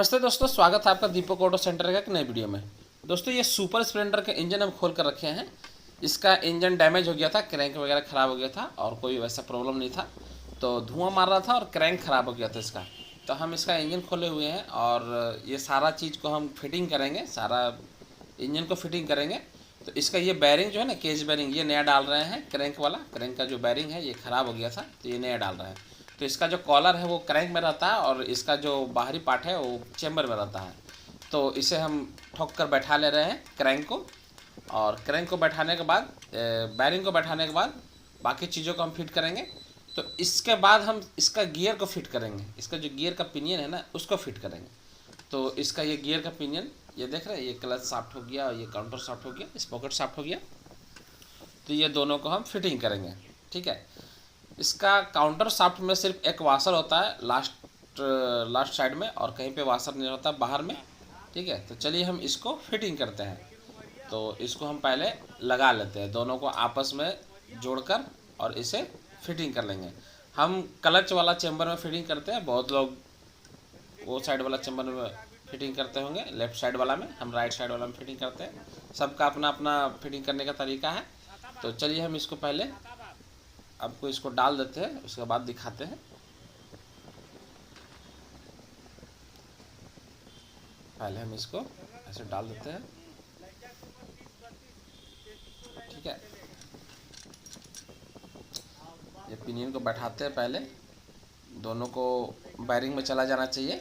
नमस्ते दोस्तों, स्वागत है आपका दीपक ऑटो सेंटर का एक नए वीडियो में। दोस्तों, ये सुपर स्प्लेंडर का इंजन हम खोल कर रखे हैं। इसका इंजन डैमेज हो गया था, क्रैंक वगैरह ख़राब हो गया था और कोई वैसा प्रॉब्लम नहीं था। तो धुआं मार रहा था और क्रैंक ख़राब हो गया था इसका। तो हम इसका इंजन खोले हुए हैं और ये सारा चीज़ को हम फिटिंग करेंगे, सारा इंजन को फिटिंग करेंगे। तो इसका ये बैरिंग जो है ना, केज बैरिंग, ये नया डाल रहे हैं। क्रैंक वाला, क्रैंक का जो बैरिंग है ये ख़राब हो गया था, तो ये नया डाल रहे हैं। तो इसका जो कॉलर है वो क्रैंक में रहता है और इसका जो बाहरी पार्ट है वो चेम्बर में रहता है। तो इसे हम ठोक कर बैठा ले रहे हैं क्रैंक को, और क्रैंक को बैठाने के बाद, बैरिंग को बैठाने के बाद बाकी चीज़ों को हम फिट करेंगे। तो इसके बाद हम इसका गियर को फिट करेंगे। इसका जो गियर का पिनियन है ना, उसको फिट करेंगे। तो इसका ये गियर का पिनियन, ये देख रहे हैं, ये क्लच शाफ्ट हो गया और ये काउंटर शाफ्ट हो गया, स्पॉकेट शाफ्ट हो गया। तो ये दोनों को हम फिटिंग करेंगे, ठीक है। इसका काउंटर शाफ्ट में सिर्फ एक वाशर होता है लास्ट साइड में, और कहीं पे वाशर नहीं होता बाहर में, ठीक है। तो चलिए हम इसको फिटिंग करते हैं। तो इसको हम पहले लगा लेते हैं, दोनों को आपस में जोड़कर, और इसे फिटिंग कर लेंगे। हम क्लच वाला चेम्बर में फिटिंग करते हैं, बहुत लोग वो साइड वाला चेम्बर में फिटिंग करते होंगे, लेफ्ट साइड वाला में, हम राइट साइड वाला में फिटिंग करते हैं। सबका अपना अपना फिटिंग करने का तरीका है। तो चलिए हम इसको पहले आपको इसको डाल देते हैं, उसके बाद दिखाते हैं। पहले हम इसको ऐसे डाल देते हैं, ठीक है। ये पिनियन को बैठाते हैं, पहले दोनों को बैरिंग में चला जाना चाहिए,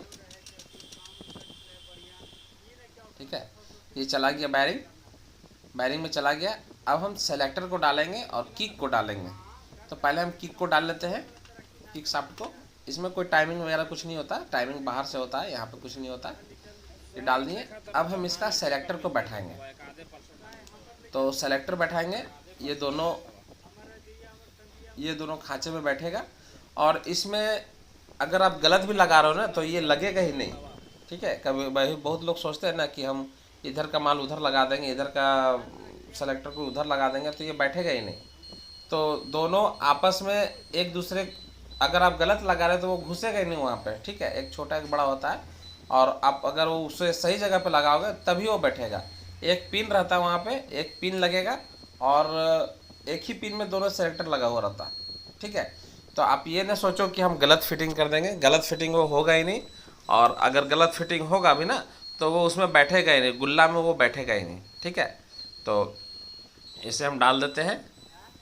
ठीक है। ये चला गया बैरिंग, बैरिंग में चला गया। अब हम सेलेक्टर को डालेंगे और किक को डालेंगे। तो पहले हम किक को डाल लेते हैं, किक शाफ्ट को। इसमें कोई टाइमिंग वगैरह कुछ नहीं होता, टाइमिंग बाहर से होता है, यहाँ पे कुछ नहीं होता। ये डाल दिए। अब हम इसका सेलेक्टर को बैठाएंगे। तो सेलेक्टर बैठाएंगे, ये दोनों खांचे में बैठेगा। और इसमें अगर आप गलत भी लगा रहे हो ना, तो ये लगेगा ही नहीं, ठीक है। कभी बहुत लोग सोचते हैं ना कि हम इधर का माल उधर लगा देंगे, इधर का सेलेक्टर को उधर लगा देंगे, तो ये बैठेगा ही नहीं। तो दोनों आपस में एक दूसरे, अगर आप गलत लगा रहे हो तो वो घुसेगा ही नहीं वहाँ पे, ठीक है। एक छोटा एक बड़ा होता है, और आप अगर वो उसे सही जगह पे लगाओगे तभी वो बैठेगा। एक पिन रहता है वहाँ पे, एक पिन लगेगा, और एक ही पिन में दोनों सेलेक्टर लगा हुआ रहता है, ठीक है। तो आप ये ना सोचो कि हम गलत फिटिंग कर देंगे, गलत फिटिंग वो होगा ही नहीं। और अगर गलत फिटिंग होगा भी ना, तो वो उसमें बैठेगा ही नहीं, गुल्ला में वो बैठेगा ही नहीं, ठीक है। तो इसे हम डाल देते हैं,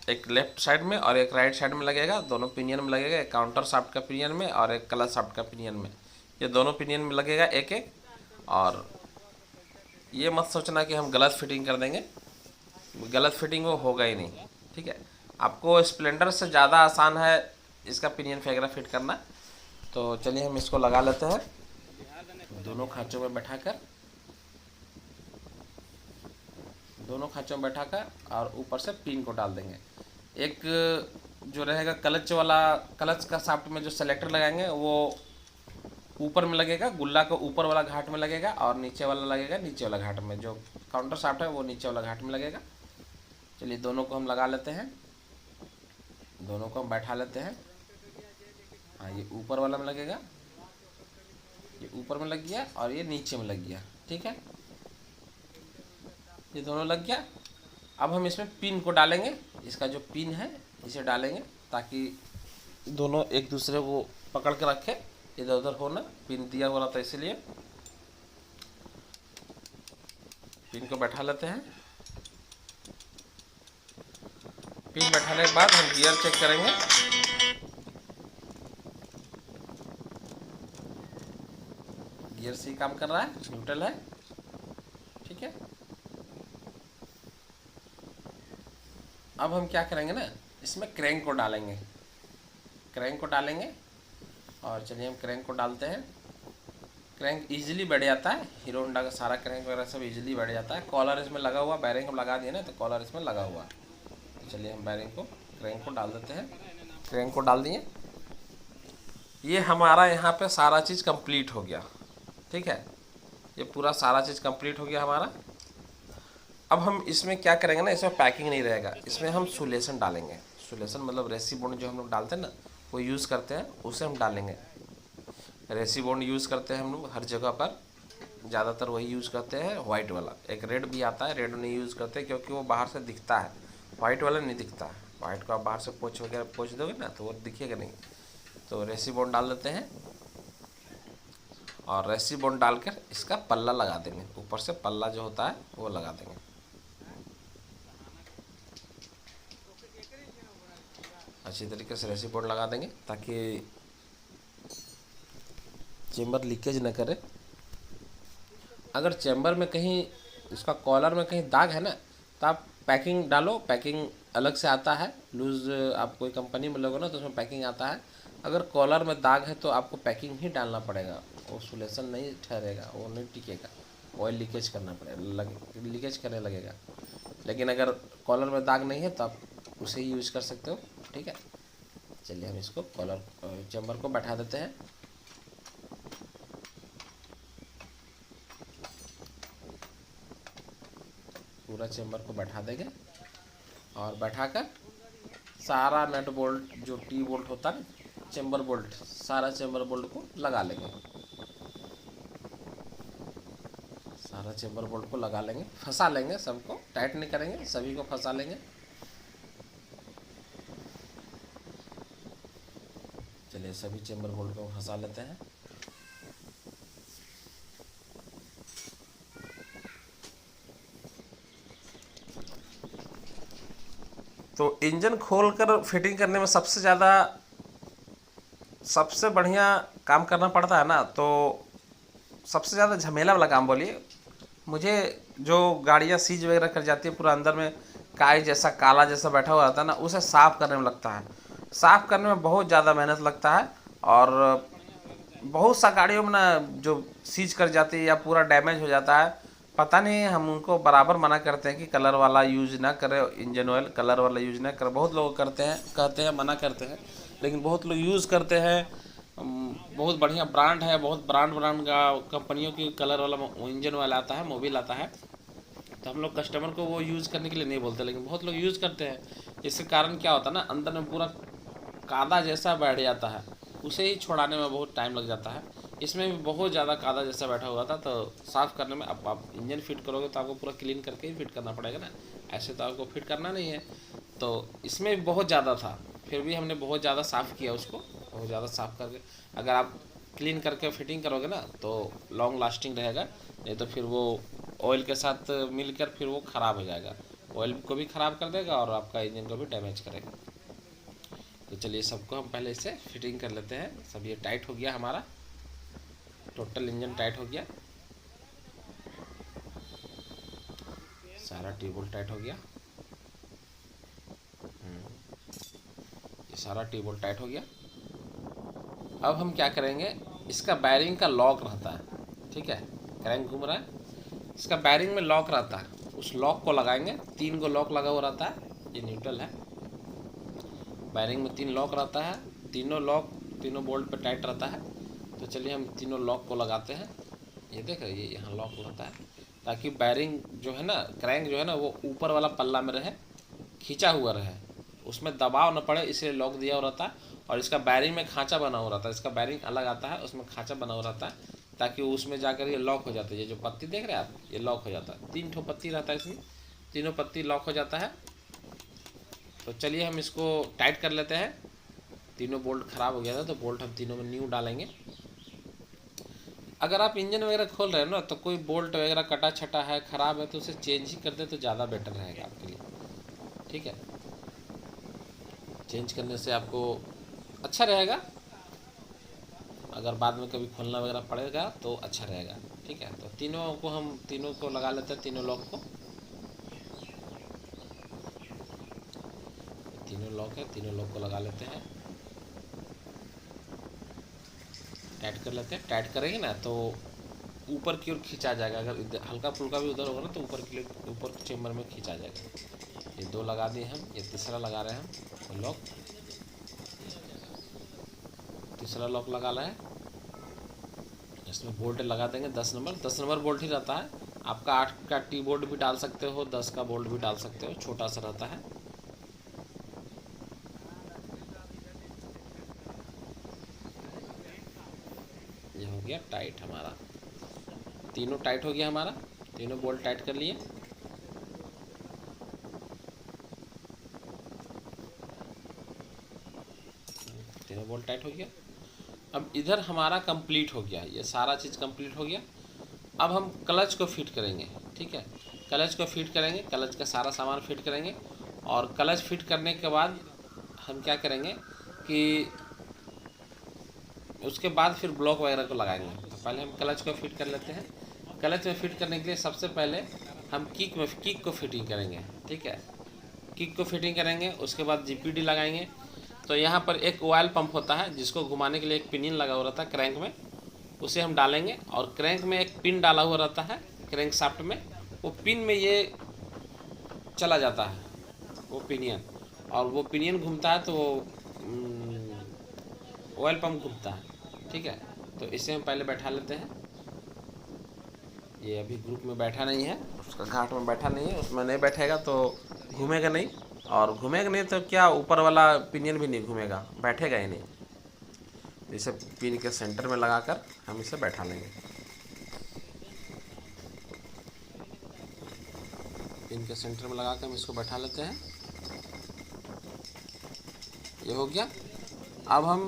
एक लेफ्ट साइड में और एक राइट साइड में लगेगा, दोनों पिनियन में लगेगा। एक काउंटर शाफ्ट का पिनियन में और एक क्लच शाफ्ट का पिनियन में, ये दोनों पिनियन में लगेगा एक एक। और ये मत सोचना कि हम गलत फिटिंग कर देंगे, गलत फिटिंग वो होगा ही नहीं, ठीक है। आपको स्प्लेंडर से ज़्यादा आसान है इसका पिनियन वगैरह फिट करना। तो चलिए हम इसको लगा लेते हैं, दोनों खांचों में बैठाकर, दोनों खांचों में बैठाकर, और ऊपर से पिन को डाल देंगे। एक जो रहेगा क्लच वाला, क्लच का शाफ्ट में जो सेलेक्टर लगाएंगे वो ऊपर में लगेगा, गुल्ला को ऊपर वाला घाट में लगेगा, और नीचे वाला लगेगा नीचे वाला घाट में। जो काउंटर शाफ्ट है वो नीचे वाला घाट में लगेगा। चलिए दोनों को हम लगा लेते हैं, दोनों को हम बैठा लेते हैं। हाँ, ये ऊपर वाला में लगेगा, ये ऊपर में लग गया और ये नीचे में लग गया, ठीक है। ये दोनों लग गया। अब हम इसमें पिन को डालेंगे, इसका जो पिन है इसे डालेंगे, ताकि दोनों एक दूसरे को पकड़ के रखे, इधर उधर हो ना। पिन दिया हुआ रहता है, इसलिए पिन को बैठा लेते हैं। पिन बैठाने के बाद हम गियर चेक करेंगे। गियर सही काम कर रहा है, न्यूट्रल है, ठीक है। अब हम क्या करेंगे ना, इसमें क्रैंक को डालेंगे, क्रैंक को डालेंगे। और चलिए हम क्रैंक को डालते हैं। क्रैंक इजीली बैठ जाता है, हीरो होंडा का सारा क्रैंक वगैरह सब इजीली बैठ जाता है। कॉलर इसमें लगा हुआ, बैरिंग हम लगा दिए ना, तो कॉलर इसमें लगा हुआ। तो चलिए हम बैरिंग को, क्रैंक को डाल देते हैं। क्रैंक को डाल दिए। ये हमारा यहाँ पे सारा चीज़ कंप्लीट हो गया, ठीक है। ये पूरा सारा चीज़ कंप्लीट हो गया हमारा। अब हम इसमें क्या करेंगे ना, इसमें पैकिंग नहीं रहेगा, इसमें हम सुलेसन डालेंगे। सुलेसन मतलब रेसी बोर्ड जो हम लोग डालते हैं ना, वो यूज़ करते हैं, उसे हम डालेंगे। रेसी बॉन्ड यूज़ करते हैं हम लोग हर जगह पर, ज़्यादातर वही यूज़ करते हैं। वाइट वाला, एक रेड भी आता है, रेड नहीं यूज़ करते क्योंकि वो बाहर से दिखता है, वाइट वाला नहीं दिखता है। वाइट को आप बाहर से पोंछ वगैरह पोंछ दोगे ना तो वो दिखेगा नहीं। तो रेसी बॉन्ड डाल देते हैं और रेसी बॉन्ड डालकर इसका पल्ला लगा देंगे, ऊपर से पल्ला जो होता है वो लगा देंगे। अच्छी तरीके से रेसी बॉन्ड लगा देंगे ताकि चेम्बर लीकेज न करे। अगर चेम्बर में कहीं इसका कॉलर में कहीं दाग है ना तो आप पैकिंग डालो, पैकिंग अलग से आता है लूज़, आप कोई कंपनी में लोगे ना तो उसमें पैकिंग आता है। अगर कॉलर में दाग है तो आपको पैकिंग ही डालना पड़ेगा, वो सुलेशन नहीं ठहरेगा, वो नहीं टिकेगा, ऑयल लीकेज करना पड़ेगा, लीकेज करने लगेगा। लेकिन अगर कॉलर में दाग नहीं है तो आप उसे ही यूज़ कर सकते हो। ठीक है, चलिए हम इसको कॉलर चेम्बर को बैठा देते हैं। पूरा चेम्बर को बैठा देंगे और बैठाकर सारा नट बोल्ट जो टी बोल्ट होता है, चेम्बर बोल्ट, सारा चेम्बर बोल्ट को लगा लेंगे। सारा चेम्बर बोल्ट को लगा लेंगे, फंसा लेंगे, सबको टाइट नहीं करेंगे, सभी को फंसा लेंगे। चलिए सभी चेम्बर बोल्ट को फंसा लेते हैं। तो इंजन खोलकर फिटिंग करने में सबसे बढ़िया काम करना पड़ता है ना, तो सबसे ज़्यादा झमेला वाला काम बोलिए मुझे, जो गाड़ियाँ सीज वगैरह कर जाती है पूरा अंदर में काई जैसा काला जैसा बैठा हुआ रहता है ना, उसे साफ़ करने में लगता है। साफ़ करने में बहुत ज़्यादा मेहनत लगता है और बहुत सा गाड़ियों में ना जो सीज कर जाती है या पूरा डैमेज हो जाता है, पता नहीं, हम उनको बराबर मना करते हैं कि कलर वाला यूज़ ना करें, इंजन ऑयल कलर वाला यूज़ ना करें। बहुत लोग करते हैं, कहते हैं, मना करते हैं, लेकिन बहुत लोग यूज़ करते हैं। बहुत बढ़िया ब्रांड है, बहुत ब्रांड का कंपनियों की कलर वाला इंजन ऑयल आता है, मोबिल आता है। तो हम लोग कस्टमर को वो यूज़ करने के लिए नहीं बोलते, लेकिन बहुत लोग यूज़ करते हैं। इसके कारण क्या होता है ना, अंदर में पूरा कादा जैसा बैठ जाता है, उसे ही छोड़ाने में बहुत टाइम लग जाता है। इसमें भी बहुत ज़्यादा कादा जैसा बैठा हुआ था, तो साफ़ करने में, अब आप इंजन फिट करोगे तो आपको पूरा क्लीन करके ही फिट करना पड़ेगा ना, ऐसे तो आपको फिट करना नहीं है। तो इसमें भी बहुत ज़्यादा था, फिर भी हमने बहुत ज़्यादा साफ़ किया उसको, बहुत ज़्यादा साफ़ करके। अगर आप क्लीन करके फिटिंग करोगे ना तो लॉन्ग लास्टिंग रहेगा, नहीं तो फिर वो ऑयल के साथ मिलकर फिर वो ख़राब हो जाएगा, ऑयल को भी ख़राब कर देगा और आपका इंजन को भी डैमेज करेगा। तो चलिए सबको हम पहले इसे फिटिंग कर लेते हैं। सब ये टाइट हो गया, हमारा टोटल इंजन टाइट हो गया, सारा ट्यूबवेल टाइट हो गया। ये सारा ट्यूबवेल टाइट हो गया। अब हम क्या करेंगे, इसका बैरिंग का लॉक रहता है, ठीक है, क्रैंक घूम रहा है, इसका बैरिंग में लॉक रहता है, उस लॉक को लगाएंगे। 3 गो लॉक लगा हुआ रहता है, ये न्यूट्रल है। बैरिंग में 3 लॉक रहता है, तीनों लॉक तीनों बोल्ट पे टाइट रहता है। तो चलिए हम तीनों लॉक को लगाते हैं। ये देख रहे, ये यहाँ लॉक रहता है ताकि बैरिंग जो है ना, क्रैंक जो है ना, वो ऊपर वाला पल्ला में रहे, खींचा हुआ रहे, उसमें दबाव न पड़े, इसलिए लॉक दिया हुआ रहता है। और इसका बैरिंग में खांचा बना हुआ रहता है, इसका बैरिंग अलग आता है, उसमें खांचा बना हुआ रहता है ताकि उसमें जाकर ये लॉक हो जाता है। ये जो पत्ती देख रहे हैं आप, ये लॉक हो जाता है। 3 ठो पत्ती रहता है इसमें, तीनों पत्ती लॉक हो जाता है। तो चलिए हम इसको टाइट कर लेते हैं। तीनों बोल्ट ख़राब हो गया था, तो बोल्ट हम तीनों में न्यू डालेंगे। अगर आप इंजन वगैरह खोल रहे हो ना, तो कोई बोल्ट वगैरह कटा छटा है, ख़राब है, तो उसे चेंज ही कर दे तो ज़्यादा बेटर रहेगा आपके लिए। ठीक है, चेंज करने से आपको अच्छा रहेगा, अगर बाद में कभी खोलना वगैरह पड़ेगा तो अच्छा रहेगा। ठीक है, तो तीनों को लगा लेते हैं, तीनों लॉक को। तीनों लॉक है, तीनों लॉक को लगा लेते हैं, टाइट कर लेते हैं। टाइट करेंगे ना तो ऊपर की ओर खींचा जाएगा, अगर हल्का फुल्का भी उधर होगा ना तो ऊपर चेम्बर में खींचा जाएगा। ये 2 लगा दिए हम, ये तीसरा लगा रहे हैं हम लॉक, तीसरा लॉक लगा रहे हैं। इसमें बोल्ट लगा देंगे 10 नंबर बोल्ट ही रहता है। आपका 8 का टी बोल्ट भी डाल सकते हो, 10 का बोल्ट भी डाल सकते हो, छोटा सा रहता है। गया टाइट हमारा, तीनों टाइट हो गया हमारा, तीनों बोल्ट टाइट कर लिए। तीनों बोल्ट टाइट हो गया। अब इधर हमारा कंप्लीट हो गया, ये सारा चीज़ कंप्लीट हो गया। अब हम क्लच को फिट करेंगे, ठीक है, क्लच को फिट करेंगे, क्लच का सारा सामान फिट करेंगे। और क्लच फिट करने के बाद हम क्या करेंगे कि उसके बाद फिर ब्लॉक वगैरह को लगाएंगे। तो पहले हम क्लच को फिट कर लेते हैं। क्लच में फिट करने के लिए सबसे पहले हम किक को फिटिंग करेंगे, ठीक है, किक को फिटिंग करेंगे। उसके बाद जीपीडी लगाएंगे। तो यहाँ पर एक ऑयल पंप होता है जिसको घुमाने के लिए एक पिनियन लगा हुआ रहता है क्रैंक में, उसे हम डालेंगे। और क्रैंक में एक पिन डाला हुआ रहता है क्रैंक शाफ्ट में, वो पिन में ये चला जाता है वो पिनियन, और वो पिनियन घूमता है तो ऑयल पंप घूमता है, ठीक है। तो इसे हम पहले बैठा लेते हैं। ये अभी ग्रुप में बैठा नहीं है, उसका घाट में बैठा नहीं है, उसमें नहीं बैठेगा तो घूमेगा नहीं, और घूमेगा नहीं तो क्या ऊपर वाला पिनियन भी नहीं घूमेगा, बैठेगा ही नहीं। इसे पिन के सेंटर में लगाकर हम इसे बैठा लेंगे। पिन के सेंटर में लगाकर हम इसको बैठा लेते हैं। ये हो गया। अब हम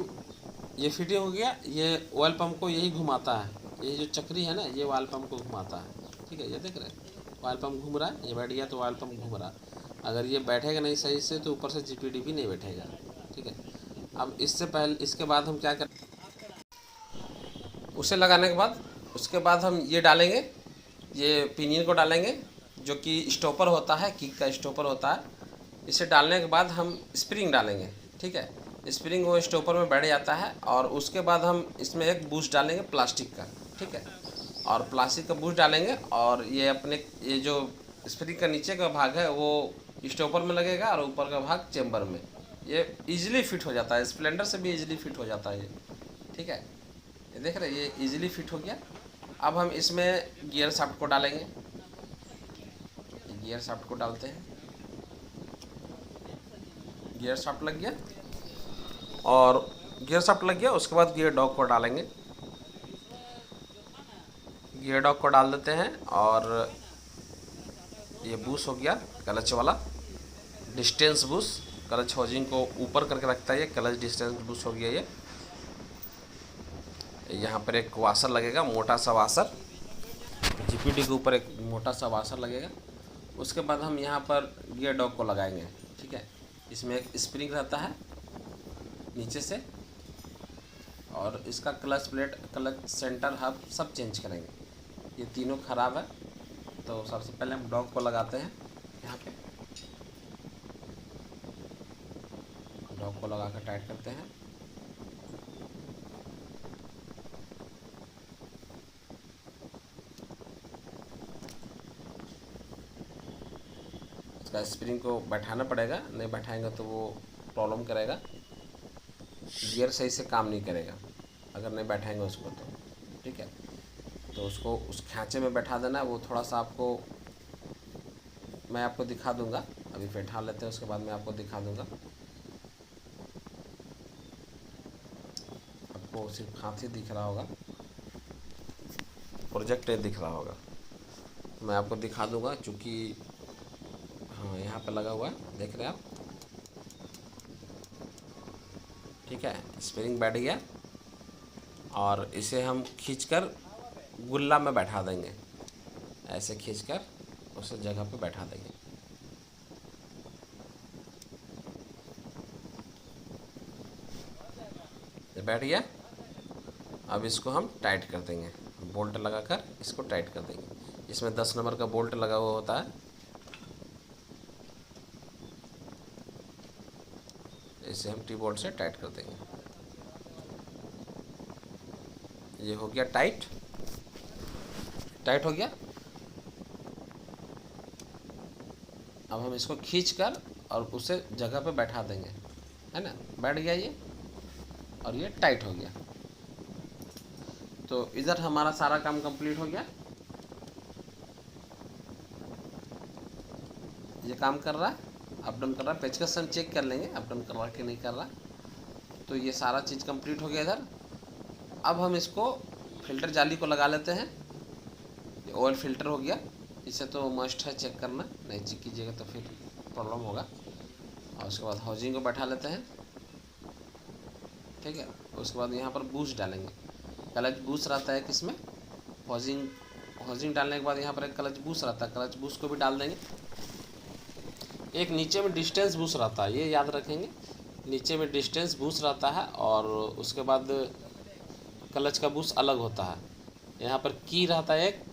ये फिटिंग हो गया। ये ऑयल पंप को यही घुमाता है, ये जो चक्री है ना, ये ऑयल पंप को घुमाता है, ठीक है। ये देख रहे हैं ऑयल पंप घूम रहा है, ये बैठ गया तो ऑयल पंप घूम रहा है। अगर ये बैठेगा नहीं सही से तो ऊपर से जीपीडी भी नहीं बैठेगा, ठीक है। अब इससे पहले इसके बाद हम क्या करें, उसे लगाने के बाद उसके बाद हम ये डालेंगे, ये पिनियन को डालेंगे जो कि स्टॉपर होता है, किक का स्टॉपर होता है। इसे डालने के बाद हम स्प्रिंग डालेंगे, ठीक है। स्प्रिंग वो स्टॉपर में बैठ जाता है। और उसके बाद हम इसमें एक बूस्ट डालेंगे प्लास्टिक का, ठीक है, और प्लास्टिक का बूस्ट डालेंगे। और ये अपने ये जो स्प्रिंग का नीचे का भाग है वो स्टॉपर में लगेगा और ऊपर का भाग चेम्बर में। ये इजीली फिट हो जाता है, स्प्लेंडर से भी इजीली फिट हो जाता है ये, ठीक है। ये देख रहे हैं ये इजीली फिट हो गया। अब हम इसमें गियर शाफ्ट को डालेंगे। गियर शाफ्ट को डालते हैं, गियर शाफ्ट लग गया। और गियर शाफ्ट लग गया, उसके बाद गियर डॉग को डालेंगे। गियर डॉग को डाल देते हैं। और ये बूस्ट हो गया क्लच वाला, डिस्टेंस बूस्ट, क्लच होजिंग को ऊपर करके रखता है ये क्लच डिस्टेंस बूस्ट हो गया। ये यहाँ पर एक वाशर लगेगा, मोटा सा वाशर, जीपीडी के ऊपर एक मोटा सा वाशर लगेगा। उसके बाद हम यहाँ पर गियर डॉग को लगाएंगे, ठीक है। इसमें एक स्प्रिंग रहता है नीचे से, और इसका clutch plate, clutch centre, hub सब चेंज करेंगे। ये तीनों ख़राब है, तो सबसे पहले हम डॉग को लगाते हैं यहाँ पे। डॉग को लगा कर टाइट करते हैं। इसका स्प्रिंग को बैठाना पड़ेगा, नहीं बैठाएंगे तो वो प्रॉब्लम करेगा, गियर सही से काम नहीं करेगा अगर नहीं बैठाएंगे उसको तो, ठीक है। तो उसको उस खांचे में बैठा देना। वो थोड़ा सा आपको मैं आपको दिखा दूंगा, अभी बैठा लेते हैं, उसके बाद मैं आपको दिखा दूंगा। आपको सिर्फ हाथ ही दिख रहा होगा, प्रोजेक्ट दिख रहा होगा, मैं आपको दिखा दूंगा चूँकि हाँ यहाँ पे लगा हुआ है, देख रहे हैं आप, ठीक है। स्प्रिंग बैठ गया और इसे हम खींचकर गुल्ला में बैठा देंगे, ऐसे खींचकर उस जगह पे बैठा देंगे। ये बैठ गया। अब इसको हम टाइट कर देंगे, बोल्ट लगाकर इसको टाइट कर देंगे। इसमें 10 नंबर का बोल्ट लगा हुआ होता है, इसे हम टी बोल्ट से टाइट कर देंगे। ये हो गया टाइट, टाइट हो गया। अब हम इसको खींचकर और उसे जगह पे बैठा देंगे, है ना, बैठ गया ये, और ये टाइट हो गया। तो इधर हमारा सारा काम कंप्लीट हो गया। ये काम कर रहा है, अप डाउन कर रहा है, पेचकस हम चेक कर लेंगे अप डाउन कर रहा है कि नहीं कर रहा। तो ये सारा चीज़ कंप्लीट हो गया इधर। अब हम इसको फिल्टर जाली को लगा लेते हैं। ये ऑयल फिल्टर हो गया, इसे तो मस्ट है चेक करना, नहीं चेक कीजिएगा तो फिर प्रॉब्लम होगा। और उसके बाद हाउसिंग को बैठा लेते हैं, ठीक है। उसके बाद यहाँ पर बूस्ट डालेंगे, क्लच बूस्ट रहता है किसमें, हाउसिंग डालने के बाद यहाँ पर एक क्लच बूस्ट रहता है, क्लच बूस्ट को भी डाल देंगे। एक नीचे में डिस्टेंस बूस्ट रहता है, ये याद रखेंगे, नीचे में डिस्टेंस बूस्ट रहता है और उसके बाद क्लच का बूस्ट अलग होता है। यहाँ पर की रहता है एक,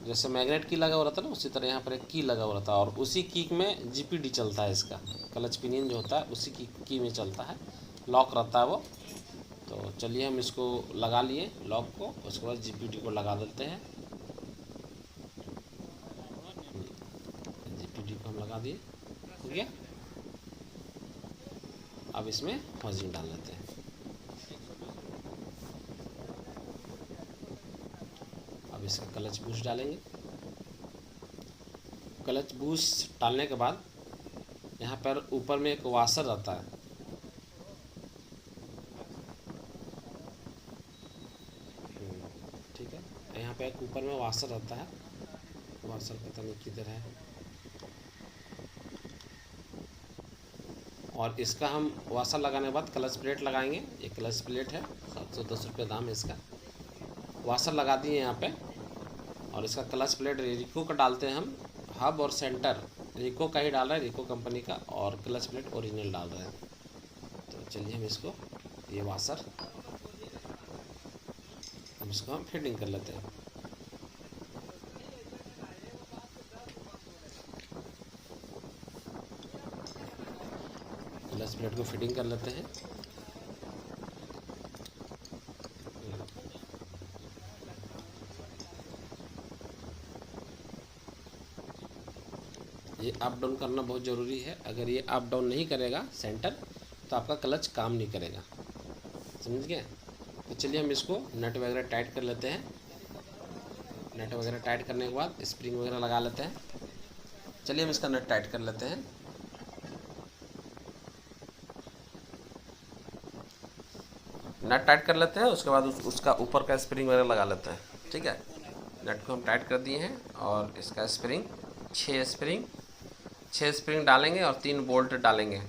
जैसे मैग्नेट की लगा हुआ रहता है ना, उसी तरह यहाँ पर एक की लगा हुआ रहता है और उसी की में जीपीडी चलता है, इसका क्लच पिनियन जो होता है उसी की में चलता है, लॉक रहता है वो। तो चलिए हम इसको लगा लिए लॉक को, उसके बाद जीपीडी को लगा देते हैं। जीपीडी को हम लगा दिए, हो गया। अब इसमें हाउसिंग डाल लेते हैं। अब इसका क्लच बूस्ट डालेंगे। क्लच बूस्ट डालने के बाद यहाँ पर ऊपर में एक वाशर रहता है, ठीक है। यहाँ पे एक ऊपर में वाशर रहता है, वाशर पता नहीं किधर है। और इसका हम वाशर लगाने के बाद क्लच प्लेट लगाएंगे। ये क्लच प्लेट है, 710 रुपये दाम है इसका। वाशर लगा दिए यहाँ पे और इसका क्लच प्लेट रिको का डालते हैं हम, हब और सेंटर रिको का ही डाल रहे हैं, रिको कंपनी का, और क्लच प्लेट ओरिजिनल डाल रहे हैं। तो चलिए हम इसको, ये वाशर हम फिटिंग कर लेते हैं। क्लच प्लेट को फिटिंग कर लेते हैं। ये अप डाउन करना बहुत ज़रूरी है, अगर ये अप डाउन नहीं करेगा सेंटर तो आपका क्लच काम नहीं करेगा, समझ गए। तो चलिए हम इसको नट वगैरह टाइट कर लेते हैं। नट वगैरह टाइट करने के बाद स्प्रिंग वगैरह लगा लेते हैं। चलिए हम इसका नट टाइट कर लेते हैं। नट टाइट कर लेते हैं, उसके बाद उसका ऊपर का स्प्रिंग वगैरह लगा लेते हैं, ठीक है। नट को हम टाइट कर दिए हैं और इसका स्प्रिंग 6 स्प्रिंग डालेंगे और 3 बोल्ट डालेंगे।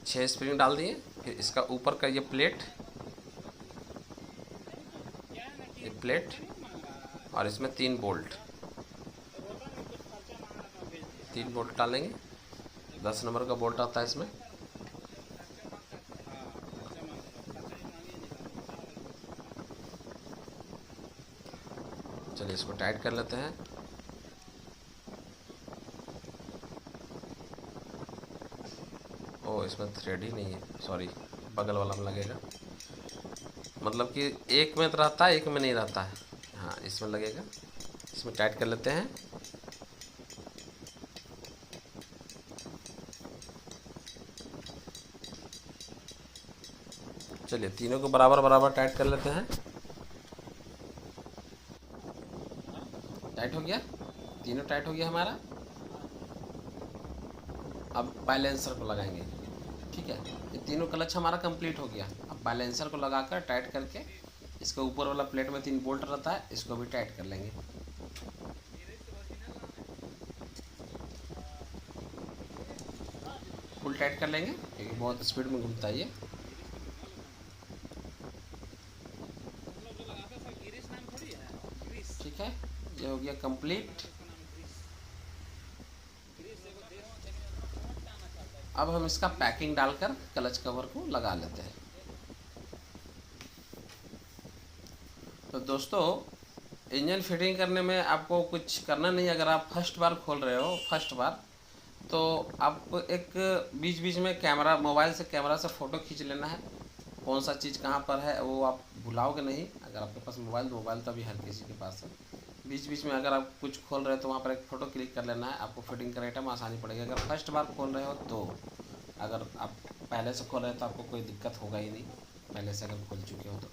6 स्प्रिंग डाल दिए, फिर इसका ऊपर का ये प्लेट और इसमें 3 बोल्ट डालेंगे। 10 नंबर का बोल्ट आता है इसमें। चलिए इसको टाइट कर लेते हैं। ओ, इसमें थ्रेड ही नहीं है, सॉरी, बगल वाला में लगेगा, मतलब कि एक में तो रहता है, एक में नहीं रहता है। हाँ, इसमें लगेगा, इसमें टाइट कर लेते हैं। चलिए तीनों को बराबर टाइट कर लेते हैं। टाइट हो गया, तीनों टाइट हो गया हमारा। अब बैलेंसर को लगाएंगे, ठीक है। ये तीनों क्लच हमारा कंप्लीट हो गया। अब बैलेंसर को लगाकर टाइट करके इसके ऊपर वाला प्लेट में 3 बोल्ट रहता है, इसको भी टाइट कर लेंगे। फुल टाइट कर लेंगे क्योंकि बहुत स्पीड में घूमता है ये। ठीक है, ये हो गया कंप्लीट। अब हम इसका पैकिंग डालकर क्लच कवर को लगा लेते हैं। तो दोस्तों, इंजन फिटिंग करने में आपको कुछ करना नहीं। अगर आप फर्स्ट बार खोल रहे हो तो आपको एक बीच बीच में कैमरा, मोबाइल से कैमरा से फ़ोटो खींच लेना है, कौन सा चीज़ कहाँ पर है वो आप भुलाओगे नहीं। अगर आपके पास मोबाइल तो अभी हर किसी के पास है। बीच बीच में अगर आप कुछ खोल रहे हो तो वहाँ पर एक फ़ोटो क्लिक कर लेना है, आपको फिटिंग करने टाइम आसानी पड़ेगी। अगर फर्स्ट बार खोल रहे हो तो, अगर आप पहले से खोल रहे हो तो आपको कोई दिक्कत होगा ही नहीं, पहले से अगर खोल चुके हो तो।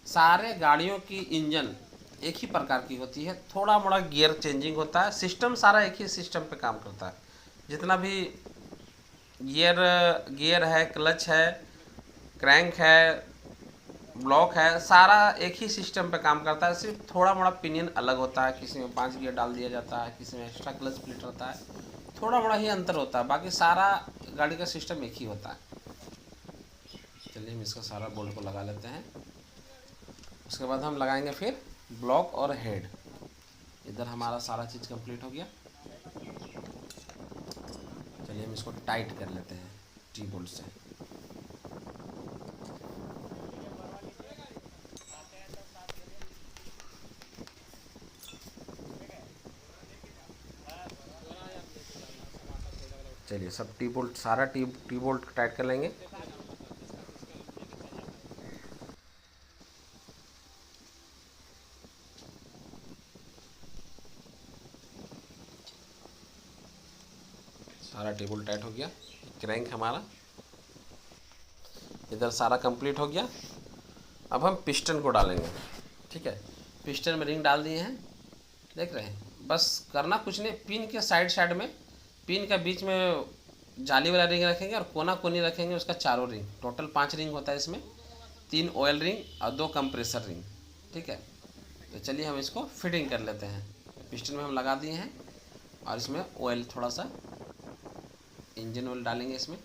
सारे गाड़ियों की इंजन एक ही प्रकार की होती है, थोड़ा मोड़ा गियर चेंजिंग होता है, सिस्टम सारा एक ही सिस्टम पे काम करता है। जितना भी गियर है, क्लच है, क्रैंक है, ब्लॉक है, सारा एक ही सिस्टम पे काम करता है। सिर्फ थोड़ा मोड़ा पिनियन अलग होता है, किसी में 5 गियर डाल दिया जाता है, किसी में एक्स्ट्रा क्लच प्लेट होता है, थोड़ा मोड़ा ही अंतर होता है, बाकी सारा गाड़ी का सिस्टम एक ही होता है। चलिए हम इसका सारा बोल्ट को लगा लेते हैं। उसके बाद हम लगाएंगे फिर ब्लॉक और हेड। इधर हमारा सारा चीज़ कंप्लीट हो गया। चलिए हम इसको टाइट कर लेते हैं टी बोल्ट से। चलिए सब टी बोल्ट, सारा टी बोल्ट टाइट कर लेंगे। सारा टी बोल्ट टाइट हो गया। क्रैंक हमारा इधर सारा कंप्लीट हो गया। अब हम पिस्टन को डालेंगे। ठीक है, पिस्टन में रिंग डाल दिए हैं, देख रहे हैं। बस करना कुछ नहीं, पिन के साइड साइड में, पिन का बीच में जाली वाला रिंग रखेंगे और कोना कोनी रखेंगे उसका चारों रिंग। टोटल 5 रिंग होता है इसमें, 3 ऑयल रिंग और 2 कंप्रेसर रिंग। ठीक है, तो चलिए हम इसको फिटिंग कर लेते हैं। पिस्टन में हम लगा दिए हैं और इसमें ऑयल, थोड़ा सा इंजन ऑयल डालेंगे इसमें।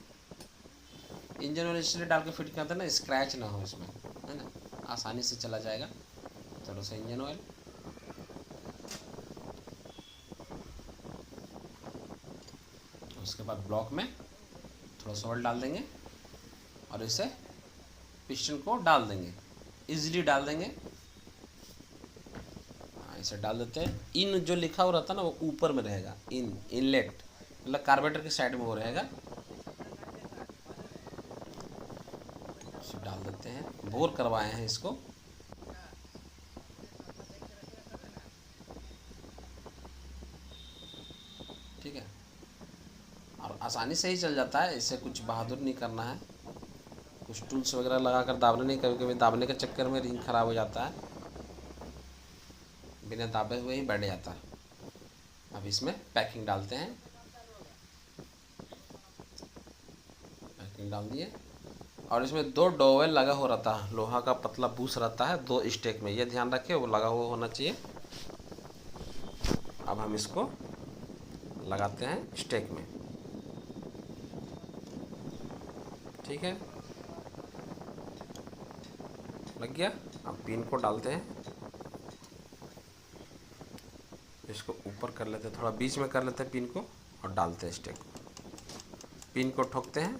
इंजन ऑयल इसलिए डाल के फिट करते हैं ना, स्क्रैच ना हो इसमें, है ना, आसानी से चला जाएगा। थोड़ा सा इंजन ऑयल, उसके बाद ब्लॉक में थोड़ा सा ऑयल डाल देंगे और इसे पिस्टन को डाल देंगे, इजीली डाल देंगे। हाँ, इसे डाल देते हैं। इन जो लिखा हुआ रहता है ना वो ऊपर में रहेगा, इनलेट मतलब कार्बोरेटर के साइड में वो रहेगा। इसे डाल देते हैं, बोर करवाए हैं इसको। ठीक है, और आसानी से ही चल जाता है, इससे कुछ बहादुर नहीं करना है, कुछ टूल्स वगैरह लगा कर दाबने नहीं। कभी कभी दाबने के चक्कर में रिंग खराब हो जाता है, बिना दाबे हुए ही बैठ जाता है। अब इसमें पैकिंग डालते हैं। पैकिंग डाल दिए और इसमें 2 डोवेल लगा हो रहता है, लोहा का पतला बूस रहता है 2 स्टेक में, ये ध्यान रखिए वो लगा हुआ होना चाहिए। अब हम इसको लगाते हैं स्टेक में। ठीक है, लग गया। अब पिन को डालते हैं, इसको ऊपर कर लेते हैं, थोड़ा बीच में कर लेते हैं पिन को और डालते हैं स्टेक को। पिन को ठोकते हैं,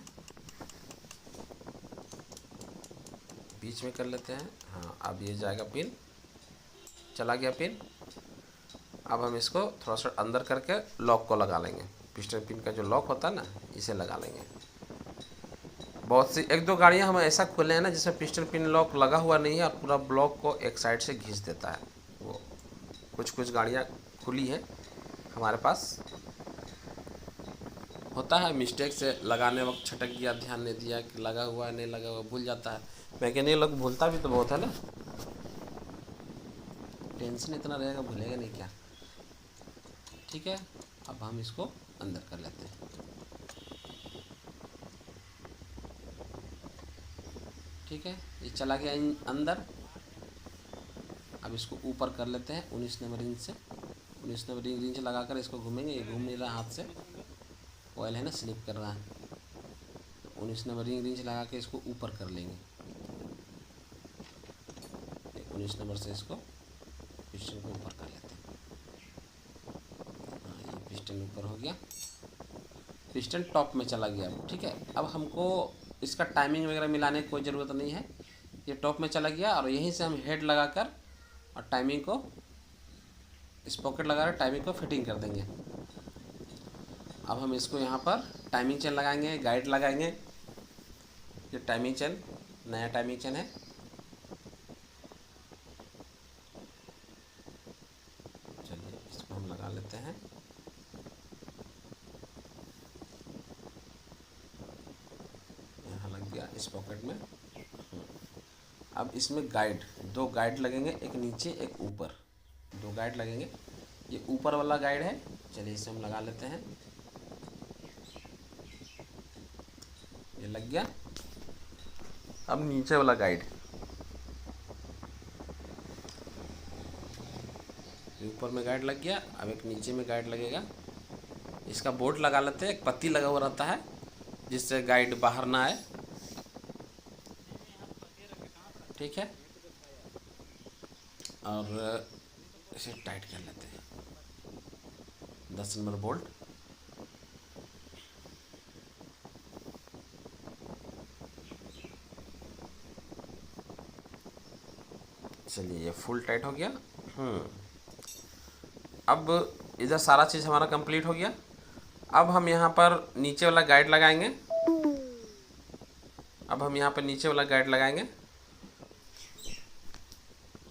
बीच में कर लेते हैं। हाँ, अब ये जाएगा पिन, चला गया पिन। अब हम इसको थोड़ा सा अंदर करके लॉक को लगा लेंगे। पिस्टन पिन का जो लॉक होता है ना, इसे लगा लेंगे। बहुत सी 1-2 गाड़ियाँ हम ऐसा खोले हैं ना जिसमें पिस्टन पिन लॉक लगा हुआ नहीं है और पूरा ब्लॉक को एक साइड से घिस देता है। वो कुछ गाड़ियाँ खुली है हमारे पास, होता है मिस्टेक से लगाने वक्त छटक गया, ध्यान नहीं दिया कि लगा हुआ है नहीं लगा हुआ, भूल जाता है। मैकेनिक लोग भूलता भी तो बहुत है ना, टेंशन इतना रहेगा, भूलेगा नहीं क्या। ठीक है, अब हम इसको अंदर कर लेते हैं। ठीक है, ये चला गया अंदर। अब इसको ऊपर कर लेते हैं 19 नंबर रिंच से। 19 नंबर रिंच लगाकर इसको घूमेंगे, ये घूम नहीं रहा हाथ से, ऑयल है ना स्लिप कर रहा है। 19 नंबर रिंच लगा के इसको ऊपर कर लेंगे। 19 नंबर से इसको पिस्टन को ऊपर कर लेते हैं। हाँ, ये पिस्टन ऊपर हो गया, पिस्टन टॉप में चला गया। ठीक है, अब हमको इसका टाइमिंग वगैरह मिलाने की कोई ज़रूरत नहीं है, ये टॉप में चला गया और यहीं से हम हेड लगाकर और टाइमिंग को, इस पॉकेट लगाकर टाइमिंग को फिटिंग कर देंगे। अब हम इसको यहाँ पर टाइमिंग चेन लगाएंगे, गाइड लगाएंगे। ये टाइमिंग चेन, नया टाइमिंग चेन है। चलिए इसको हम लगा लेते हैं। यहाँ लग गया इस पॉकेट में। अब इसमें गाइड, 2 गाइड लगेंगे, एक नीचे एक ऊपर, 2 गाइड लगेंगे। ये ऊपर वाला गाइड है, चलिए इसे हम लगा लेते हैं। ये लग गया। अब नीचे वाला गाइड, ऊपर में गाइड लग गया, अब एक नीचे में गाइड लगेगा। इसका बोर्ड लगा लेते हैं, एक पत्ती लगा हुआ रहता है जिससे गाइड बाहर ना आए। ठीक है, और इसे टाइट कर लेते हैं। 10 नंबर बोल्ट, चलिए ये फुल टाइट हो गया। अब इधर सारा चीज़ हमारा कंप्लीट हो गया। अब हम यहाँ पर नीचे वाला गाइड लगाएंगे। अब हम यहाँ पर नीचे वाला गाइड लगाएंगे।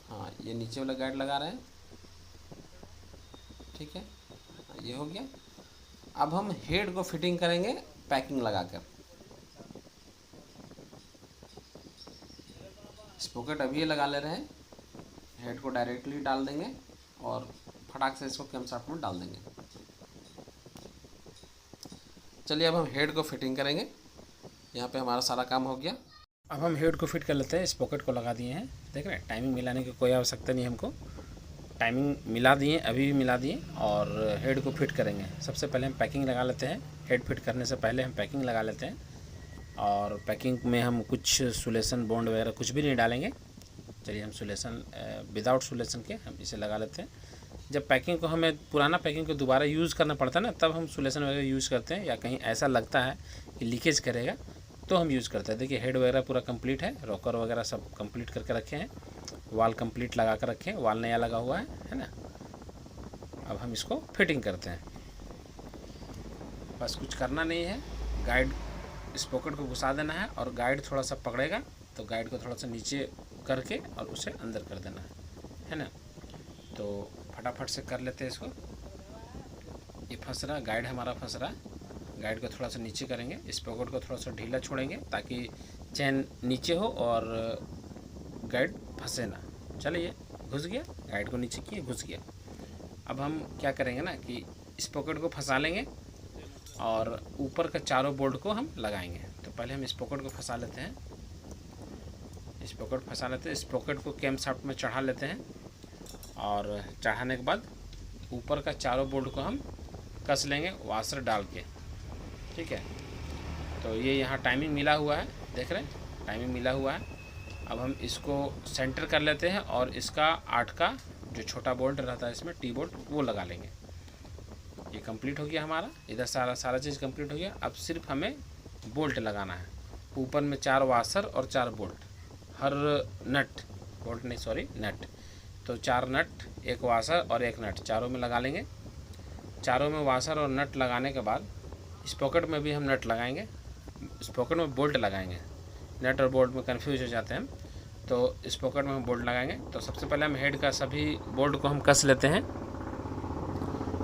हाँ, ये नीचे वाला गाइड लगा रहे हैं। ठीक है, ये हो गया। अब हम हेड को फिटिंग करेंगे पैकिंग लगाकर। स्पॉकेट अभी ये लगा ले रहे हैं, हेड को डायरेक्टली डाल देंगे और फटाक से इसको कैमशाफ्ट में डाल देंगे। चलिए अब हम हेड को फिटिंग करेंगे। यहाँ पे हमारा सारा काम हो गया। अब हम हेड को फिट कर लेते हैं। स्पॉकेट को लगा दिए हैं, देख रहे हैं। टाइमिंग मिलाने की कोई आवश्यकता नहीं हमको, टाइमिंग मिला दिए, अभी भी मिला दिए। और हेड को फिट करेंगे। सबसे पहले हम पैकिंग लगा लेते हैं। हेड फिट करने से पहले हम पैकिंग लगा लेते हैं, और पैकिंग में हम कुछ सुलेशन बॉन्ड वगैरह कुछ भी नहीं डालेंगे। चलिए हम सुलेशन विदाउट सुलेशन के हम इसे लगा लेते हैं। जब पैकिंग को हमें पुराना पैकिंग को दोबारा यूज़ करना पड़ता है ना, तब हम सुलेशन वगैरह यूज़ करते हैं, या कहीं ऐसा लगता है कि लीकेज करेगा तो हम यूज़ करते हैं। देखिए हेड वगैरह पूरा कंप्लीट है, रॉकर वगैरह सब कंप्लीट करके रखे हैं, वाल कंप्लीट लगा कर रखे हैं, वाल नया लगा हुआ है ना। अब हम इसको फिटिंग करते हैं। बस कुछ करना नहीं है, गाइड स्पॉकेट को घुसा देना है, और गाइड थोड़ा सा पकड़ेगा तो गाइड को थोड़ा सा नीचे करके और उसे अंदर कर देना है ना। तो फटाफट से कर लेते हैं इसको। ये फंस रहा, गाइड हमारा फंस रहा। गाइड को थोड़ा सा नीचे करेंगे, स्पॉकेट को थोड़ा सा ढीला छोड़ेंगे ताकि चैन नीचे हो और गाइड फंसे ना। चलिए घुस गया, गाइड को नीचे किए, घुस गया। अब हम क्या करेंगे ना कि स्पॉकेट को फंसा लेंगे और ऊपर का चारों बोल्ट को हम लगाएंगे। तो पहले हम स्पॉकेट को फंसा लेते हैं। स्पॉकेट फंसा लेते हैं, स्पॉकेट को कैमशाफ्ट में चढ़ा लेते हैं, और चढ़ाने के बाद ऊपर का चारों बोल्ट को हम कस लेंगे वाशर डाल के। ठीक है, तो ये यहाँ टाइमिंग मिला हुआ है, देख रहे हैं टाइमिंग मिला हुआ है। अब हम इसको सेंटर कर लेते हैं और इसका 8 का जो छोटा बोल्ट रहता है इसमें, टी बोल्ट, वो लगा लेंगे। ये कंप्लीट हो गया हमारा, इधर सारा चीज़ कंप्लीट हो गया। अब सिर्फ हमें बोल्ट लगाना है। ऊपर में 4 वाशर और 4 बोल्ट, हर नट, बोल्ट नहीं सॉरी नट, तो 4 नट, 1 वाशर और 1 नट, चारों में लगा लेंगे। चारों में वाशर और नट लगाने के बाद स्पॉकेट में भी हम नट लगाएंगे, स्पॉकेट में बोल्ट लगाएंगे। नट और बोल्ट में कंफ्यूज हो जाते हैं हम, तो स्पॉकेट में हम बोल्ट लगाएंगे। तो सबसे पहले हम हेड का सभी बोल्ट को हम कस लेते हैं,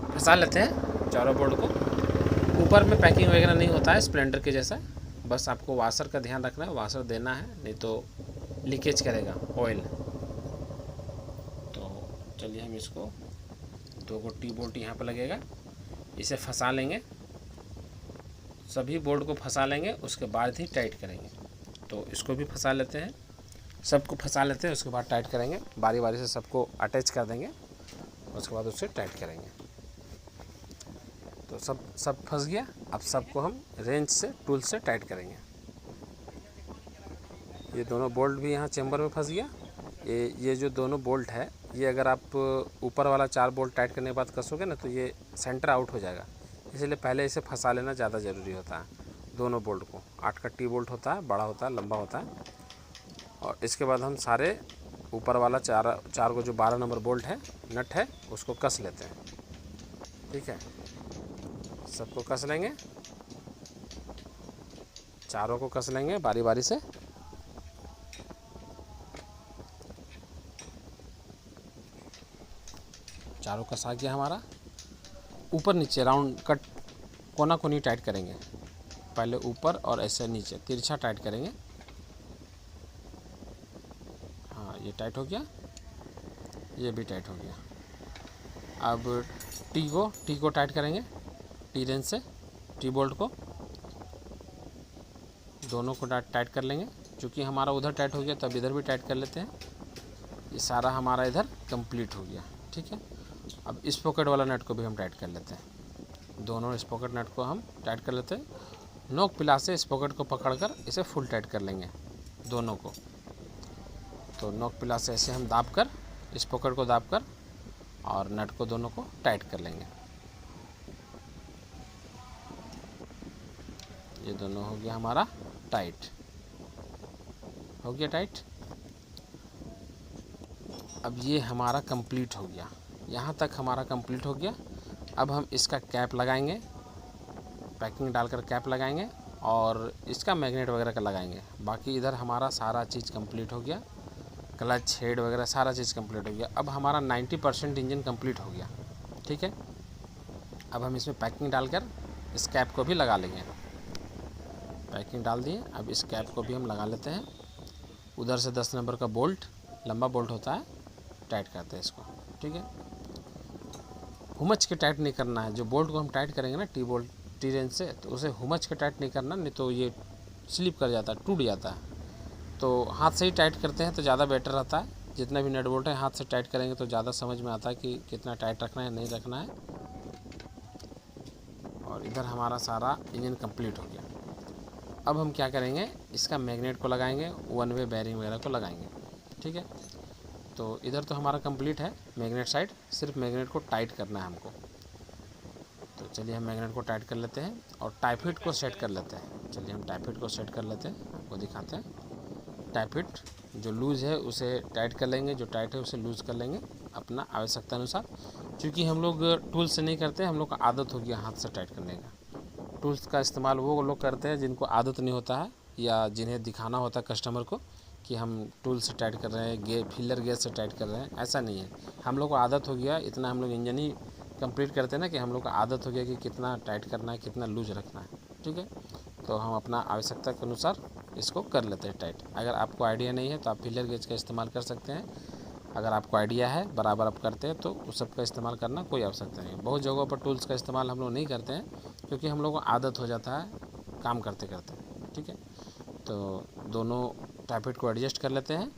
फंसा लेते हैं चारों बोल्ट को। ऊपर में पैकिंग वगैरह नहीं होता है स्प्लेंडर के जैसा, बस आपको वाशर का ध्यान रखना है, वाशर देना है, नहीं तो लीकेज करेगा ऑयल। तो चलिए हम इसको 2 को टी बोल्ट यहाँ पर लगेगा, इसे फंसा लेंगे, सभी बोल्ट को फंसा लेंगे, उसके बाद ही टाइट करेंगे। तो इसको भी फंसा लेते हैं, सबको फंसा लेते हैं, उसके बाद टाइट करेंगे। बारी बारी से सबको अटैच कर देंगे, उसके बाद उससे टाइट करेंगे। तो सब फंस गया। अब सबको हम रेंच से, टूल से टाइट करेंगे। ये दोनों बोल्ट भी यहाँ चेम्बर में फंस गया। ये जो दोनों बोल्ट है, ये अगर आप ऊपर वाला 4 बोल्ट टाइट करने के बाद कसोगे ना, तो ये सेंटर आउट हो जाएगा। इसलिए पहले इसे फंसा लेना ज़्यादा ज़रूरी होता है, दोनों बोल्ट को। 8 का टी बोल्ट होता है, बड़ा होता है, लंबा होता है। और इसके बाद हम सारे ऊपर वाला 4 को जो 12 नंबर बोल्ट है, नट है, उसको कस लेते हैं। ठीक है, सबको कस लेंगे, चारों को कस लेंगे बारी बारी से। चारों कसा गया हमारा। ऊपर नीचे राउंड कट, कोना कोनी टाइट करेंगे, पहले ऊपर और ऐसे नीचे तिरछा टाइट करेंगे। हाँ, ये टाइट हो गया, ये भी टाइट हो गया। अब टी को टाइट करेंगे, टी रेंच से टी बोल्ट को, दोनों को टाइट कर लेंगे। चूँकि हमारा उधर टाइट हो गया तो अब इधर भी टाइट कर लेते हैं। ये सारा हमारा इधर कंप्लीट हो गया, ठीक है। अब इस पॉकेट वाला नट को भी हम टाइट कर लेते हैं। दोनों इस पॉकेट नट को हम टाइट कर लेते हैं। नोक पिला से इस पॉकेट को पकड़कर इसे फुल टाइट कर लेंगे दोनों को। तो नोक पिला से ऐसे हम दाब कर, इस पॉकेट को दाब कर और नट को दोनों को टाइट कर लेंगे। ये दोनों हो गया हमारा टाइट, हो गया टाइट। अब ये हमारा कंप्लीट हो गया, यहाँ तक हमारा कंप्लीट हो गया। अब हम इसका कैप लगाएंगे, पैकिंग डालकर कैप लगाएंगे और इसका मैग्नेट वगैरह का लगाएंगे। बाकी इधर हमारा सारा चीज़ कंप्लीट हो गया, क्लच हेड वगैरह सारा चीज़ कंप्लीट हो गया। अब हमारा 90% इंजन कंप्लीट हो गया, ठीक है। अब हम इसमें पैकिंग डालकर इस कैप को भी लगा लेंगे। पैकिंग डाल दिए, अब इस कैप को भी हम लगा लेते हैं। उधर से 10 नंबर का बोल्ट, लंबा बोल्ट होता है, टाइट करते हैं इसको, ठीक है। हुमच के टाइट नहीं करना है। जो बोल्ट को हम टाइट करेंगे ना टी रेंज से, तो उसे हुमच के टाइट नहीं करना, नहीं तो ये स्लिप कर जाता है, टूट जाता है। तो हाथ से ही टाइट करते हैं तो ज़्यादा बेटर रहता है। जितना भी नट बोल्ट है हाथ से टाइट करेंगे तो ज़्यादा समझ में आता है कि कितना टाइट रखना है, नहीं रखना है। और इधर हमारा सारा इंजन कंप्लीट हो गया। अब हम क्या करेंगे, इसका मैग्नेट को लगाएंगे, वन वे बेयरिंग वगैरह को लगाएंगे, ठीक है। तो इधर तो हमारा कंप्लीट है मैग्नेट साइड, सिर्फ मैग्नेट को टाइट करना है हमको। तो चलिए हम मैग्नेट को टाइट कर लेते हैं और टाई फिट को सेट कर लेते हैं। चलिए हम टाई फिट को सेट कर लेते हैं, आपको दिखाते हैं। टाई फिट जो लूज़ है उसे टाइट कर लेंगे, जो टाइट है उसे लूज़ कर लेंगे अपना आवश्यकता अनुसार। क्योंकि हम लोग टूल से नहीं करते, हम लोग का आदत हो गया हाथ से टाइट करने का। टूल्स का इस्तेमाल वो लोग करते हैं जिनको आदत नहीं होता है या जिन्हें दिखाना होता है कस्टमर को कि हम टूल से टाइट कर रहे हैं, फिलर गेज से टाइट कर रहे हैं। ऐसा नहीं है, हम लोग को आदत हो गया, इतना हम लोग इंजन ही कंप्लीट करते हैं ना कि हम लोग को आदत हो गया कि कितना टाइट करना है, कितना लूज रखना है, ठीक है। तो हम अपना आवश्यकता के अनुसार इसको कर लेते हैं टाइट। अगर आपको आइडिया नहीं है तो आप फिलर गेज का इस्तेमाल कर सकते हैं। अगर आपको आइडिया है, बराबर आप करते हैं, तो उस सब का इस्तेमाल करना कोई आवश्यकता नहीं। बहुत जगहों पर टूल्स का इस्तेमाल हम लोग नहीं करते हैं क्योंकि हम लोग को आदत हो जाता है काम करते करते, ठीक है। तो दोनों टाई फिट को एडजस्ट कर लेते हैं।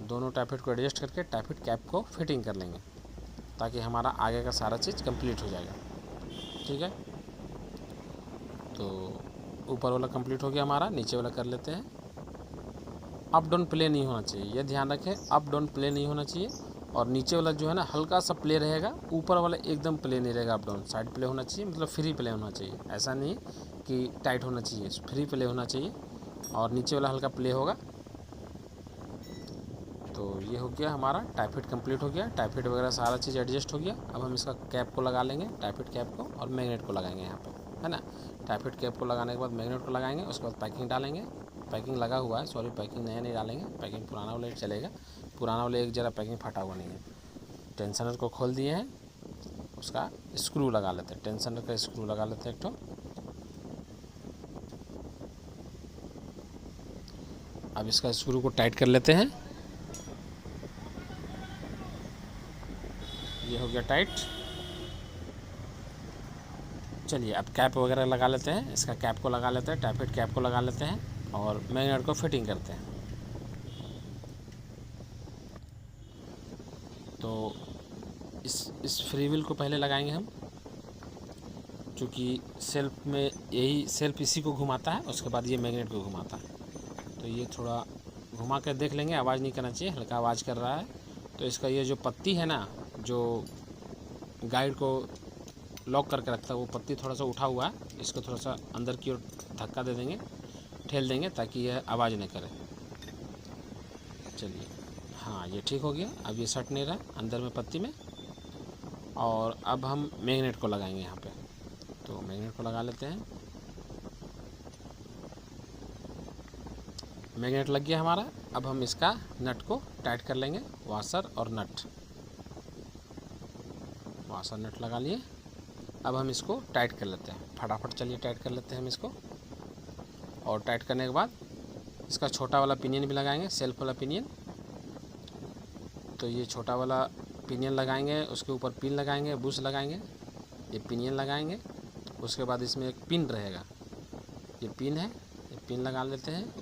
दोनों टाई फिट को एडजस्ट करके टाई फिट कैप को फिटिंग कर लेंगे ताकि हमारा आगे का सारा चीज़ कंप्लीट हो जाएगा, ठीक है। तो ऊपर वाला कंप्लीट हो गया हमारा, नीचे वाला कर लेते हैं। अप डाउन प्ले नहीं होना चाहिए, ये ध्यान रखें, अप डाउन प्ले नहीं होना चाहिए। और नीचे वाला जो है ना हल्का सा प्ले रहेगा, ऊपर वाला एकदम प्ले नहीं रहेगा। अप डाउन साइड प्ले होना चाहिए, मतलब फ्री प्ले होना चाहिए। ऐसा नहीं कि टाइट होना चाहिए, फ्री प्ले होना चाहिए। और नीचे वाला हल्का प्ले होगा। तो ये हो गया हमारा टाई फिट कंप्लीट हो गया। टाई फिट वगैरह सारा चीज़ एडजस्ट हो गया। अब हम इसका कैप को लगा लेंगे, टाई फिट कैप को, और मैग्नेट को लगाएंगे यहाँ पे, है ना। टाई फिट कैप को लगाने के बाद मैग्नेट को लगाएंगे, उसके बाद पैकिंग डालेंगे। पैकिंग लगा हुआ है, सॉरी पैकिंग नया नहीं डालेंगे, पैकिंग पुराना वाला चलेगा। पुराना वाला एक जरा पैकिंग फटा हुआ नहीं है। टेंशनर को खोल दिए हैं, उसका स्क्रू लगा लेते हैं, टेंशनर का स्क्रू लगा लेते हैं एक तो। अब इसका स्क्रू को टाइट कर लेते हैं, ये हो गया टाइट। चलिए अब कैप वगैरह लगा लेते हैं, इसका कैप को लगा लेते हैं, टाई फिट कैप को लगा लेते हैं और मैग्नेट को फिटिंग करते हैं। तो इस फ्री व्हील को पहले लगाएंगे हम, क्योंकि सेल्फ में यही सेल्फ इसी को घुमाता है, उसके बाद ये मैग्नेट को घुमाता है। तो ये थोड़ा घुमा कर देख लेंगे, आवाज़ नहीं करना चाहिए, हल्का आवाज़ कर रहा है। तो इसका ये जो पत्ती है ना, जो गाइड को लॉक करके रखता है, वो पत्ती थोड़ा सा उठा हुआ है, इसको थोड़ा सा अंदर की ओर धक्का दे देंगे, ठेल देंगे ताकि यह आवाज़ नहीं करे। चलिए, हाँ ये ठीक हो गया। अब ये सट नहीं रहा अंदर में पत्ती में। और अब हम मैग्नेट को लगाएंगे यहाँ पे, तो मैग्नेट को लगा लेते हैं। मैग्नेट लग गया हमारा। अब हम इसका नट को टाइट कर लेंगे, वाशर और नट, वाशर नट लगा लिए। अब हम इसको टाइट कर लेते हैं फटाफट। चलिए टाइट कर लेते हैं हम इसको। और टाइट करने के बाद इसका छोटा वाला पिनियन भी लगाएंगे, सेल्फ वाला पिनियन। तो ये छोटा वाला पिनियन लगाएंगे, उसके ऊपर पिन लगाएंगे, बुश लगाएंगे, ये पिनियन लगाएंगे। उसके बाद इसमें एक पिन रहेगा, ये पिन है, ये पिन लगा लेते हैं।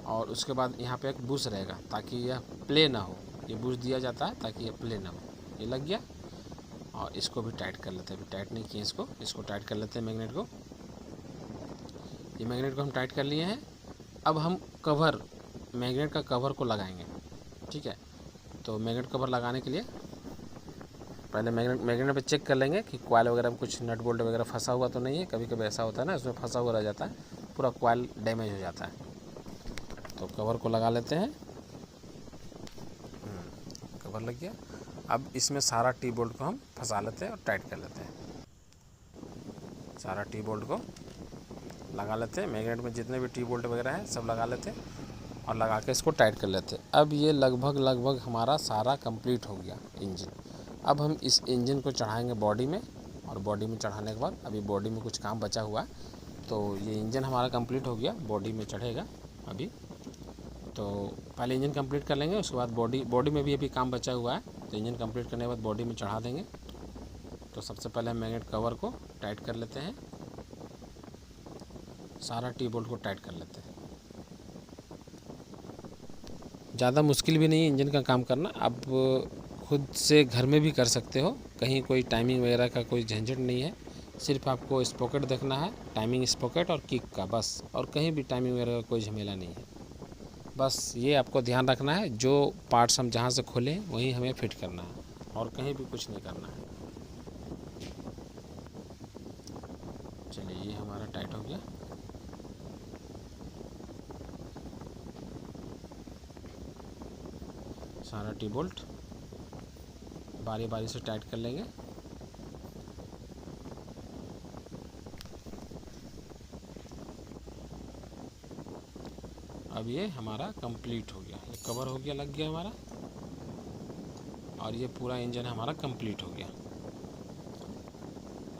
और उसके बाद यहाँ पे एक बुश रहेगा ताकि यह प्ले ना हो, ये बुश दिया जाता है ताकि यह प्ले ना हो। ये लग गया। और इसको भी टाइट कर लेते हैं, अभी टाइट नहीं किए इसको टाइट कर लेते हैं मैग्नेट को। ये मैग्नेट को हम टाइट कर लिए हैं। अब हम कवर, मैग्नेट का कवर को लगाएंगे, ठीक है। तो मैग्नेट कवर लगाने के लिए पहले मैग्नेट पे चेक कर लेंगे कि कॉइल वगैरह में कुछ नट बोल्ट वगैरह फंसा हुआ तो नहीं है। कभी कभी ऐसा होता है ना, उसमें फंसा हुआ रह जाता है, पूरा कॉइल डैमेज हो जाता है। तो कवर को लगा लेते हैं। कवर लग गया। अब इसमें सारा टी बोल्ट को हम फंसा लेते हैं और टाइट कर लेते हैं। सारा टी बोल्ट को लगा लेते हैं, मैग्नेट में जितने भी टी बोल्ट वगैरह हैं सब लगा लेते हैं और लगा के इसको टाइट कर लेते हैं। अब ये लगभग हमारा सारा कंप्लीट हो गया इंजन। अब हम इस इंजन को चढ़ाएंगे बॉडी में, और बॉडी में चढ़ाने के बाद अभी बॉडी में कुछ काम बचा हुआ है। तो ये इंजन हमारा कंप्लीट हो गया, बॉडी में चढ़ेगा अभी। तो पहले इंजन कंप्लीट कर लेंगे, उसके बाद बॉडी में भी अभी काम बचा हुआ है। तो इंजन कंप्लीट करने के बाद बॉडी में चढ़ा देंगे। तो सबसे पहले हम मैग्नेट कवर को टाइट कर लेते हैं, सारा टी बोल्ट को टाइट कर लेते हैं। ज़्यादा मुश्किल भी नहीं है इंजन का काम करना, आप खुद से घर में भी कर सकते हो। कहीं कोई टाइमिंग वगैरह का कोई झंझट नहीं है। सिर्फ आपको स्पॉकेट देखना है, टाइमिंग स्पॉकेट और किक का, बस। और कहीं भी टाइमिंग वगैरह का कोई झमेला नहीं है। बस ये आपको ध्यान रखना है, जो पार्ट्स हम जहाँ से खोलें वहीं हमें फिट करना है, और कहीं भी कुछ नहीं करना है। चलिए, ये हमारा टाइट हो गया। सारा टी बोल्ट बारी बारी से टाइट कर लेंगे। अब ये हमारा कंप्लीट हो गया, ये कवर हो गया, लग गया हमारा। और ये पूरा इंजन हमारा कंप्लीट हो गया।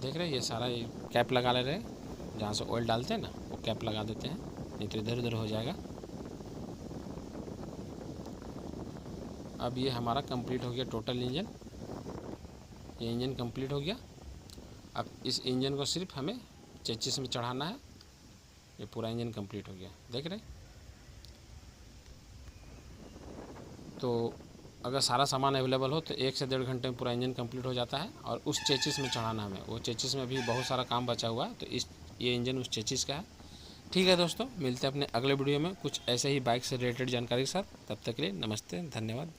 देख रहे हैं, ये सारा ये कैप लगा ले रहे हैं, जहाँ से ऑयल डालते हैं ना वो कैप लगा देते हैं, नहीं तो इधर उधर हो जाएगा। अब ये हमारा कंप्लीट हो गया टोटल इंजन। ये इंजन कंप्लीट हो गया। अब इस इंजन को सिर्फ हमें चेचिस में चढ़ाना है। ये पूरा इंजन कंप्लीट हो गया, देख रहे। तो अगर सारा सामान अवेलेबल हो तो 1 से 1.5 घंटे में पूरा इंजन कंप्लीट हो जाता है। और उस चेचिस में चढ़ाना हमें, वो चेचिस में भी बहुत सारा काम बचा हुआ है। तो ये इंजन उस चेचिस का है। ठीक है दोस्तों, मिलते हैं अपने अगले वीडियो में कुछ ऐसे ही बाइक से रिलेटेड जानकारी के साथ। तब तक के लिए नमस्ते, धन्यवाद।